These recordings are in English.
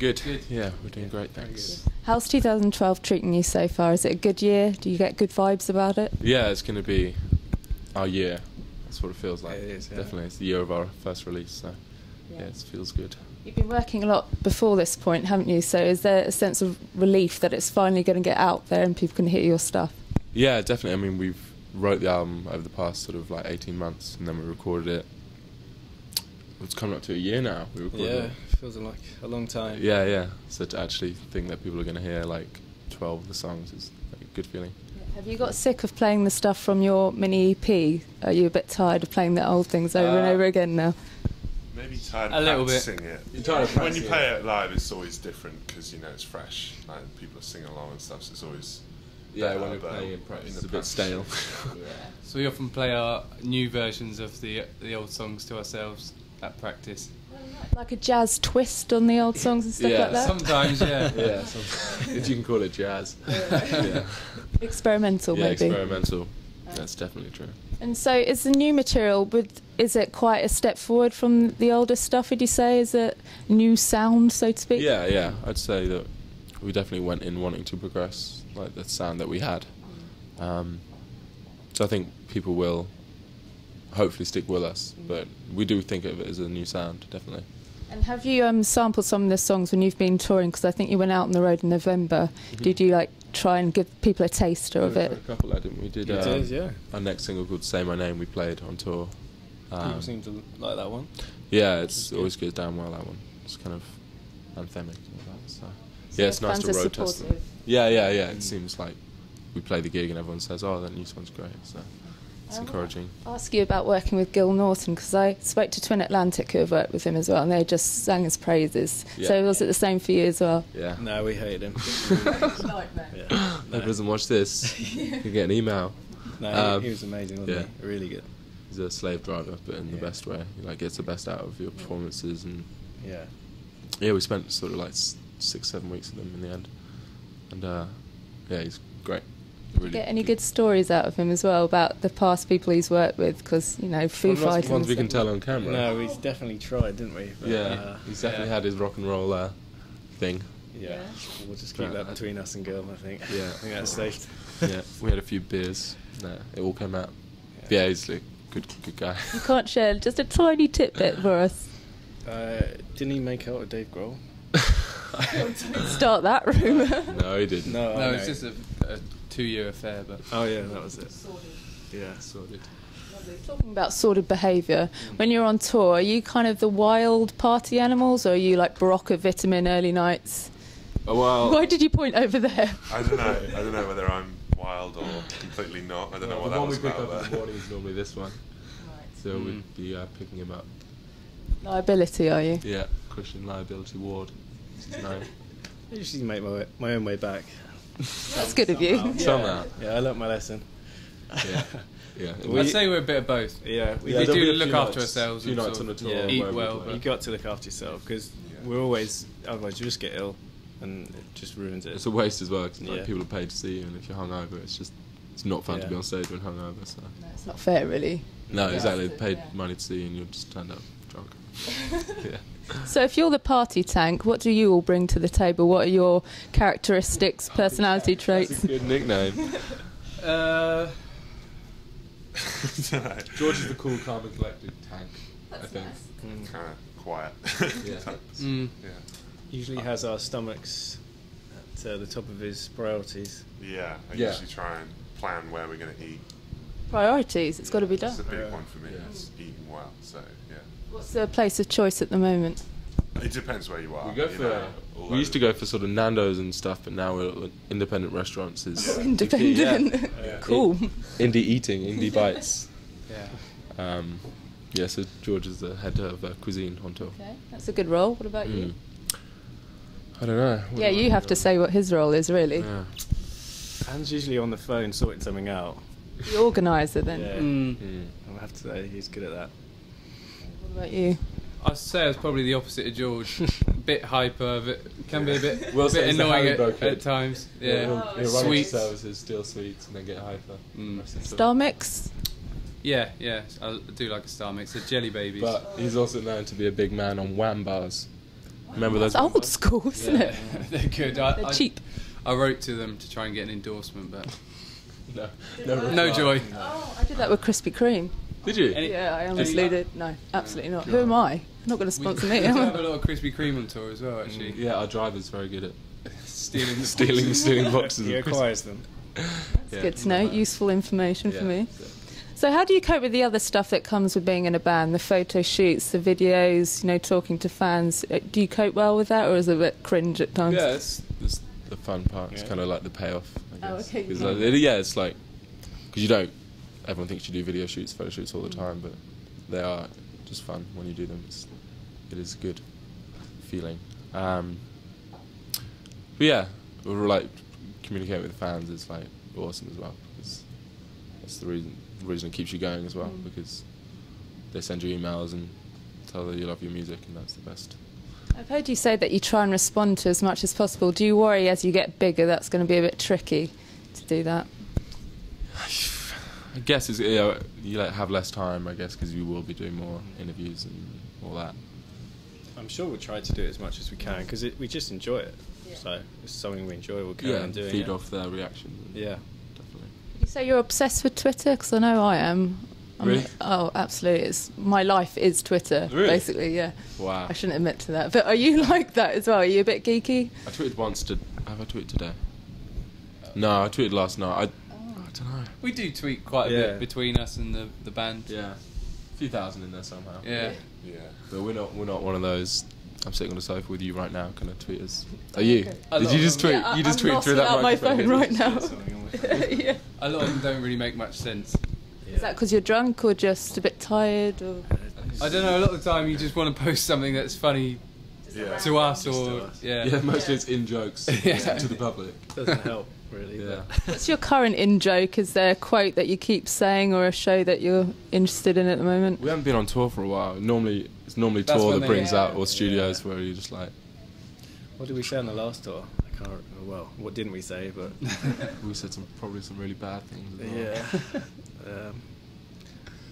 Good. Yeah, we're doing great, thanks. How's 2012 treating you so far? Is it a good year? Do you get good vibes about it? Yeah, it's going to be our year. That's what it feels like. It is, yeah. Definitely, it's the year of our first release, so yeah, it feels good. You've been working a lot before this point, haven't you? So is there a sense of relief that it's finally going to get out there and people can hear your stuff? Yeah, definitely. I mean, we've wrote the album over the past sort of like 18 months, and then we recorded it. It's coming up to a year now. We recorded it. Feels like a long time. Yeah. So to actually think that people are going to hear like 12 of the songs is like a good feeling. Have you got sick of playing the stuff from your mini EP? Are you a bit tired of playing the old things over and over again now? Maybe tired A of little practicing bit. it. You're tired of When you practicing play it live, it's always different because, you know, it's fresh. Like, people are singing along and stuff, so it's always... Yeah, when you're playing in practice, it's a bit stale. So we often play our new versions of the old songs to ourselves at practice. Like a jazz twist on the old songs and stuff like that? Sometimes, yeah. Yeah, if you can call it jazz. Yeah. Experimental, Yeah, maybe. experimental. That's definitely true. And so is the new material, is it quite a step forward from the older stuff, would you say? Is it new sound, so to speak? Yeah. I'd say that we definitely went in wanting to progress like the sound that we had. So I think people will hopefully stick with us, but we do think of it as a new sound, definitely. And have you sampled some of the songs when you've been touring? Because I think you went out on the road in November. Did you like try and give people a taster of it? A couple, didn't we? Did, yeah. Our next single called "Say My Name" we played on tour. People seem to like that one. Yeah, it always goes down well, that one. It's kind of anthemic and all that. So yeah, it's nice to road test them. Yeah. It seems like we play the gig and everyone says, "Oh, that new song's great." So it's encouraging. I'll ask you about working with Gil Norton, because I spoke to Twin Atlantic, who have worked with him as well, and they just sang his praises. Yeah. So was it the same for you as well? Yeah. No, we hate him. Nightmare. Yeah. He doesn't watch this. You can get an email. No, he was amazing, wasn't he? Really good. He's a slave driver, but in the best way. He like gets the best out of your performances, and yeah, we spent sort of like 6-7 weeks with him in the end, and yeah, he's great. Did you get any good stories out of him as well about the past people he's worked with? Because, you know, Foo Fighters. Ones we can tell on camera. No, we definitely tried, didn't we? But, yeah, he's definitely had his rock and roll thing. Yeah, we'll just keep that between us and Gil, I think. Yeah, I think that's safe. Yeah, we had a few beers. No, it all came out. Yeah, he's a good guy. You can't share just a tiny tidbit for us. Didn't he make out with Dave Grohl? Start that rumour. No, he didn't. No, it's just a 2-year affair, but... Oh yeah, that was it. Yeah, sorted. Talking about sordid behaviour, when you're on tour, are you kind of the wild party animals, or are you like Barocca Vitamin early nights? Oh, well... Why did you point over there? I don't know whether I'm wild or completely not. I don't know what that was about. The one we pick up in the morning is normally this one. So we'd be picking him up. Liability, are you? Yeah, Christian Liability Ward. This is known. I usually make my own way back. That's good of you. Somehow. Yeah, I learnt my lesson. Yeah. I'd say we're a bit of both. Yeah, we do look after ourselves. A few nights on the tour. Eat well. You got to look after yourself, because we're always, otherwise you just get ill and it just ruins it. It's a waste as well, because like, people are paid to see you, and if you're hungover, it's not fun to be on stage when hungover. So. No, it's not fair, really. No, exactly. They paid money to see you, and you'll just stand up drunk. Yeah. So if you're the party tank, what do you all bring to the table? What are your characteristics, personality traits? That's a good nickname. George is the cool, calm and collected tank, I think. Kind of quiet. Yeah. Usually has our stomachs at the top of his priorities. Yeah, I usually try and plan where we're going to eat. Priorities, it's got to be done. It's a big one for me, it's eating well, so yeah. What's the place of choice at the moment? It depends where you are. We used to go for sort of Nando's and stuff, but now we're at independent restaurants. Independent? Yeah. Cool. Indie eating, indie bites. Yeah. So George is the head of cuisine on tour. Okay, that's a good role. What about you? I don't know. Yeah, you have to say what his role is, really. Yeah. Anne's usually on the phone sorting something out. The organiser, then. Yeah. I'll have to say he's good at that. What about you? I'd say I was probably the opposite of George. A bit hyper, can be a bit Haribo annoying kid. at times. Yeah, He'll run sweets. services, steal sweets, and then get hyper. Star Mix? Yeah, I do like a Star Mix. The Jelly Babies. But he's also known to be a big man on wham bars. Remember those? It's old school, isn't it? They're good. They're cheap. I wrote to them to try and get an endorsement, but No joy. Oh, I did that with Krispy Kreme. Did you? Yeah, I honestly did. No, absolutely not. Who am I? Not going to sponsor me. We have a lot of Krispy Kreme on tour as well, actually. Yeah, our driver's very good at Stealing boxes. He acquires them. That's good to know. Useful information for me. So how do you cope with the other stuff that comes with being in a band? The photo shoots, the videos, talking to fans. Do you cope well with that, or is it a bit cringe at times? Yeah, it's the fun part. It's kind of like the payoff, I guess. Oh, okay. It's like, because you don't, everyone thinks you do video shoots, photo shoots all the time, but they are just fun when you do them. It is a good feeling. But yeah, we're like communicating with the fans is like awesome as well. That's the reason it keeps you going as well, because they send you emails and tell that you love your music, and that's the best. I've heard you say that you try and respond to as much as possible. Do you worry as you get bigger that's going to be a bit tricky to do that? I guess you have less time, I guess, because you will be doing more interviews and all that. I'm sure we'll try to do it as much as we can, because we just enjoy it. Yeah. So if it's something we enjoy, we'll carry on doing it. Feed off their reactions. Yeah. Definitely. You say you're obsessed with Twitter? Because I know I am. Really? Oh, absolutely. My life is Twitter, basically, yeah. Wow. I shouldn't admit to that. But are you like that as well? Are you a bit geeky? I tweeted once. Have I tweeted today? No, I tweeted last night. I don't know. We do tweet quite a bit between us and the band. Yeah. A few thousand in there somehow. Yeah. But we're not one of those. I'm sitting on the sofa with you right now. Kind of tweeters. Are you? Okay. Did you just tweet? Yeah, you just I'm tweet through that out my microphone? phone right now. Yeah. A lot of them don't really make much sense. Is that because you're drunk or just a bit tired? Or? I don't know. A lot of the time, you just want to post something that's funny to us, or mostly it's in jokes to the public. Doesn't help really. Yeah. What's your current in joke? Is there a quote that you keep saying or a show that you're interested in at the moment? We haven't been on tour for a while. It's normally That's tour when that they- brings out, or studios where you're just like. What did we say on the last tour? I can't remember. Well, what didn't we say? But We said probably some really bad things. As well.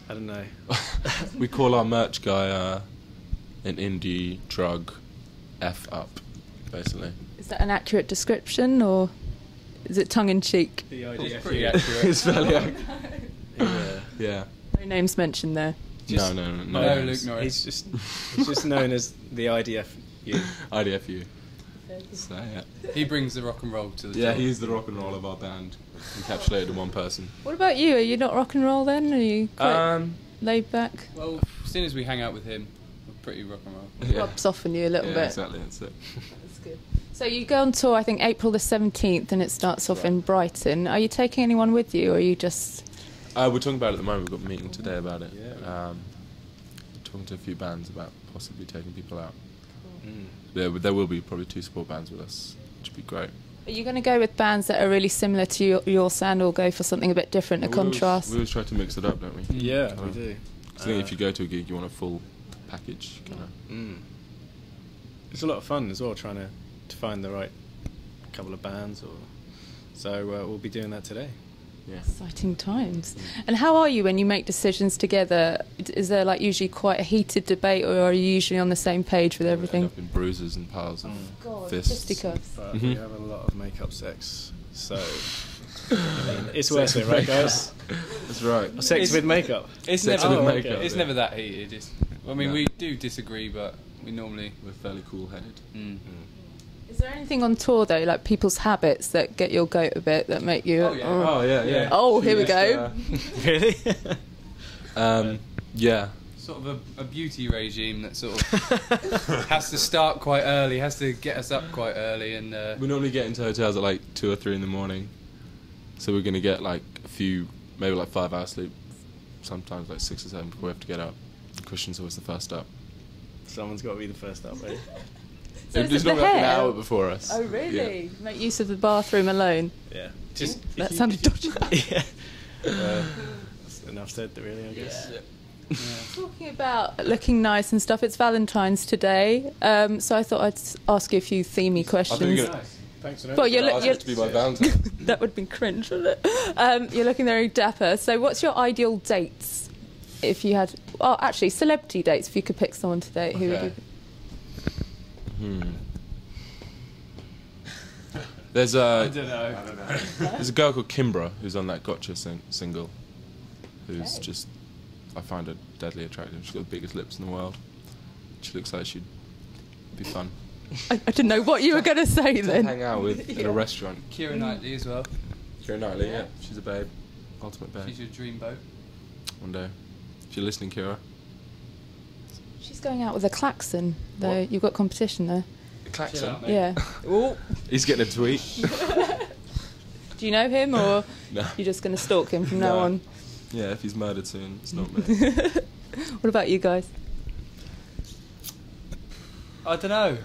I don't know. We call our merch guy an indie drug F up, basically. Is that an accurate description or is it tongue in cheek? The It's idea. pretty accurate. It's fairly accurate. Yeah. No names mentioned there. No. No, Luke Norris. He's just known as the IDFU. IDFU. So, yeah. He brings the rock and roll to the Yeah, tour. he's the rock and roll of our band, encapsulated in one person. What about you? Are you not rock and roll then? Are you quite laid back? Well, as soon as we hang out with him, we're pretty rock and roll. Yeah. Rubs off on you a little bit. Exactly, that's it. That's good. So you go on tour, I think April the 17th, and it starts off in Brighton. Are you taking anyone with you, or are you just... We're talking about it at the moment. We've got a meeting today about it. Yeah. Talking to a few bands about possibly taking people out. There will be probably 2 support bands with us, which would be great. Are you going to go with bands that are really similar to your sound, or go for something a bit different, a contrast? We always try to mix it up, don't we? Yeah, we do. I think if you go to a gig, you want a full package. It's a lot of fun as well, trying to find the right couple of bands. So we'll be doing that today. Yeah. Exciting times. And how are you when you make decisions together? Is there like usually quite a heated debate, or are you usually on the same page with everything? End up in bruises and piles of God, fists. fisticuffs. But we have a lot of make-up sex, so it's worth it, right, guys? That's right. Sex with makeup. It's Sex never, with makeup, it's yeah. never that heated. No. We do disagree, but we normally... We're fairly cool-headed. Is there anything on tour though, like people's habits that get your goat a bit, that make you? Oh yeah. Oh, here we go. Really? Yeah. Sort of a beauty regime that sort of has to start quite early, has to get us up quite early, and We normally get into hotels at like 2 or 3 in the morning, so we're gonna get like a few, maybe like 5 hours sleep, sometimes like 6 or 7 before we have to get up. Christian's always the first up. Someone's got to be the first up, right? So is It's it the normally like an hair? hour before us. Oh really? Make use of the bathroom alone. Yeah. That sounded dodgy. Yeah. That's enough said, really, I guess. yeah. Talking about looking nice and stuff, it's Valentine's today, so I thought I'd ask you a few themey questions. Thanks for Well, knowing. you're to be my Valentine. that would have been cringe, wouldn't it? You're looking very dapper. So what's your ideal dates? If you had... Oh, actually, celebrity dates, if you could pick someone to date, who would you... There's I a don't know. there's a girl called Kimbra who's on that Gotcha single, who's just, I find her deadly attractive. She's got the biggest lips in the world. She looks like she'd be fun I didn't know what you were going to say to then. hang out with in a restaurant. Keira Knightley as well. Keira Knightley, yeah, she's a babe, ultimate babe. She's your dreamboat. One day, if you're listening, Keira. She's going out with a klaxon, though. What? You've got competition there. Klaxon. Chill out, mate. Yeah. Ooh. He's getting a tweet. Do you know him, or No. you're just going to stalk him from now No. on? Yeah, if he's murdered soon, it's not me. What about you guys? I don't know.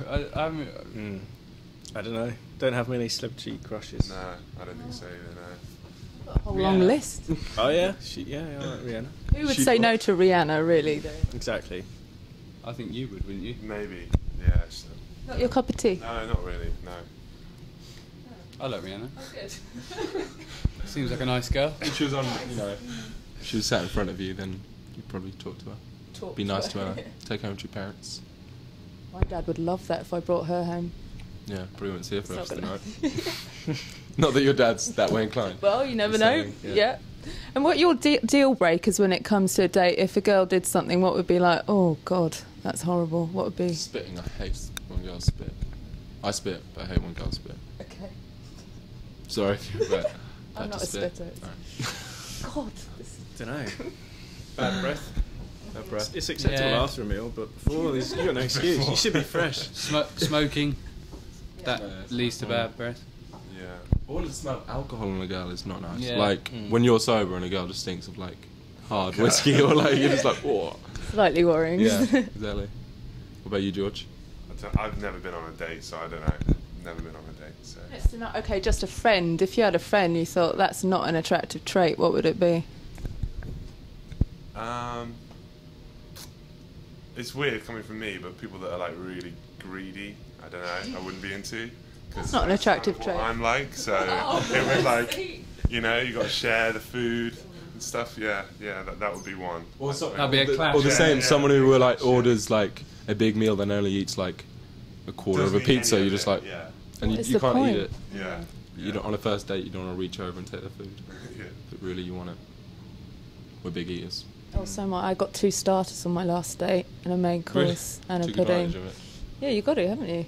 I don't know. Don't have many celebrity crushes. No, I don't think so either, no. A whole long Rihanna. list. Oh yeah, I like Rihanna. Who would say no to Rihanna, really, though? Exactly. I think you would, wouldn't you? Maybe, yeah. Not your cup of tea? No, not really, no. I like Rihanna. Oh, good. Seems like a nice girl. If she was on, if she was sat in front of you, then you'd probably talk to her. Be nice to her. Take her home to your parents. My dad would love that if I brought her home. Yeah, probably wouldn't see her for the It's rest of not the night. Not that your dad's that way inclined. Well, you never Just know. saying, Yeah. And what are your deal breakers when it comes to a date? If a girl did something, what would be like, oh, God, that's horrible? What would be? Spitting, I hate when girls spit. I spit, but I hate when girls spit. Okay. Sorry if you're bad. I'm not a spit. spitter. Right. God. Don't know. Bad breath. Bad breath. It's acceptable Yeah. after a meal, but before, you've got no excuse. You should be fresh. Smoking. That Yeah. leads to bad breath. Yeah. All the smell of alcohol on a girl is not nice. Yeah. Like, when you're sober and a girl just stinks of, like, hard whiskey or, like, you're just like, what? Slightly worrying. Yeah, exactly. What about you, George? I've never been on a date, so I don't know. Never been on a date, so. It's not, okay, just a friend. If you had a friend you thought that's not an attractive trait, what would it be? It's weird coming from me, but people that are like really greedy, I don't know, I wouldn't be into. That's not an attractive kind of what trait. I'm like, so it was like, you know, you got to share the food and stuff. Yeah, that would be one. That'd be a clash. Or the Yeah, same, yeah, someone who yeah, like yeah. orders like a big meal, then only eats like a quarter of a Doesn't eat pizza. any You're of just it, like, yeah, and What is you the can't point? eat it. yeah. You don't, on a first date, you don't want to reach over and take the food, Yeah. but really you want it. We're big eaters. Also, I got 2 starters on my last date and a main Really? course and a Took pudding. advantage of it. Yeah, you got it, haven't you?